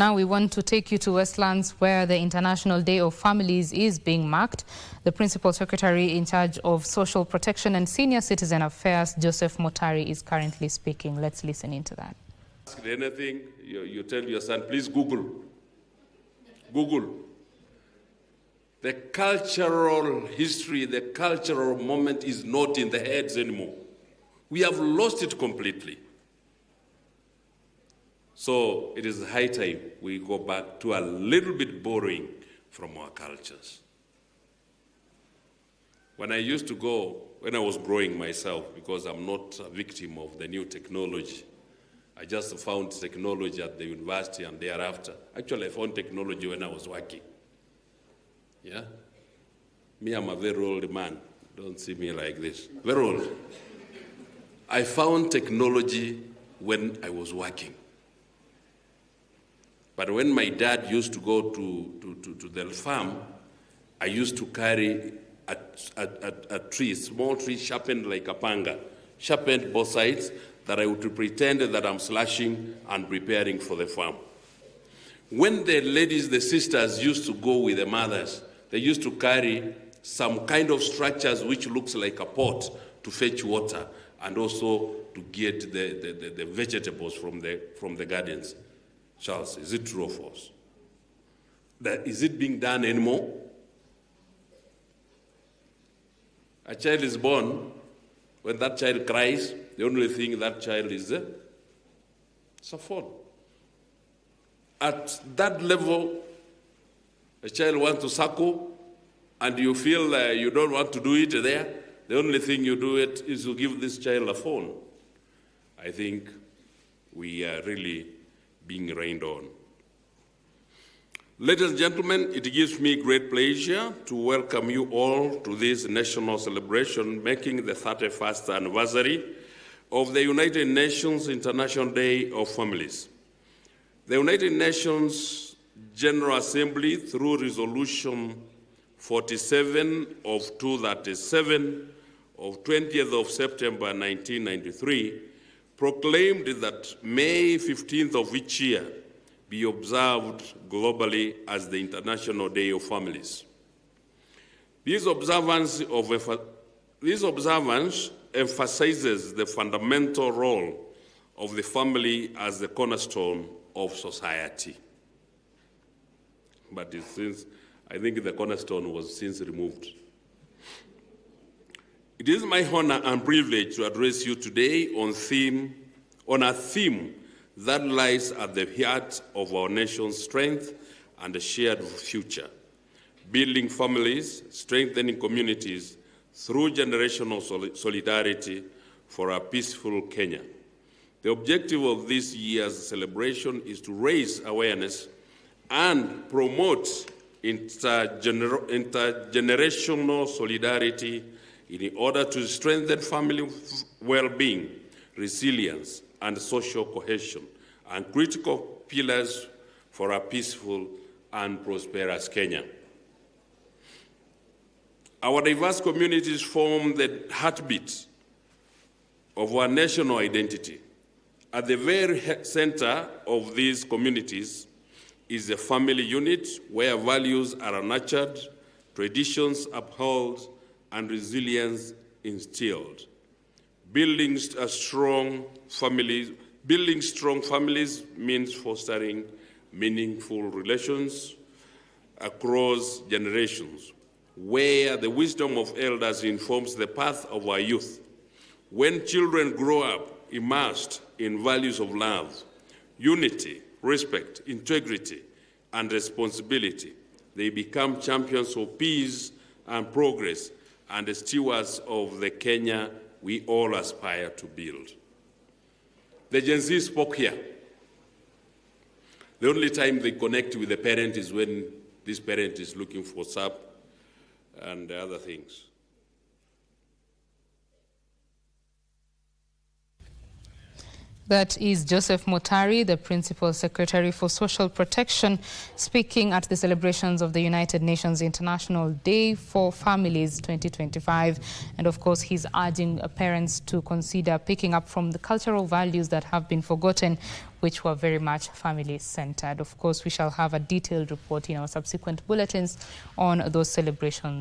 Now we want to take you to Westlands, where the International Day of Families is being marked. The Principal Secretary in charge of Social Protection and Senior Citizen Affairs, Joseph Motari, is currently speaking. Let's listen into that. Ask anything, you tell your son, please Google. Google. The cultural history, the cultural moment is not in the heads anymore. We have lost it completely. So it is high time we go back to a little bit borrowing from our cultures. When I used to go, when I was growing myself, because I'm not a victim of the new technology, I just found technology at the university and thereafter. Actually, I found technology when I was working. Yeah? Me, I'm a very old man. Don't see me like this. Very old. I found technology when I was working. But when my dad used to go to the farm, I used to carry a tree, small tree sharpened like a panga, sharpened both sides, that I would pretend that I'm slashing and preparing for the farm. When the ladies, the sisters used to go with the mothers, they used to carry some kind of structures which looks like a pot to fetch water and also to get the vegetables from the gardens. Charles, is it true or false? Is it being done anymore? A child is born. When that child cries, the only thing that child is it's a phone. At that level, a child wants to suckle, and you feel you don't want to do it there. The only thing you do it is to give this child a phone. I think we are really being rained on. Ladies and gentlemen, it gives me great pleasure to welcome you all to this national celebration marking the 31st anniversary of the United Nations International Day of Families. The United Nations General Assembly, through Resolution 47 of 237 of 20th of September 1993, proclaimed that May 15th of each year be observed globally as the International Day of Families. This observance emphasizes the fundamental role of the family as the cornerstone of society. But I think the cornerstone was since removed. It is my honor and privilege to address you today on a theme that lies at the heart of our nation's strength and a shared future: building families, strengthening communities through generational solidarity for a peaceful Kenya. The objective of this year's celebration is to raise awareness and promote intergenerational solidarity in order to strengthen family well-being, resilience, and social cohesion, and critical pillars for a peaceful and prosperous Kenya. Our diverse communities form the heartbeat of our national identity. At the very center of these communities is a family unit where values are nurtured, traditions upheld, and resilience instilled. Building strong families means fostering meaningful relations across generations, where the wisdom of elders informs the path of our youth. When children grow up immersed in values of love, unity, respect, integrity, and responsibility, they become champions of peace and progress and stewards of the Kenya we all aspire to build. The Gen Z spoke here. The only time they connect with the parent is when this parent is looking for SAP and other things. That is Joseph Motari, the Principal Secretary for Social Protection, speaking at the celebrations of the United Nations International Day for Families 2025. And of course, he's urging parents to consider picking up from the cultural values that have been forgotten, which were very much family-centered. Of course, we shall have a detailed report in our subsequent bulletins on those celebrations.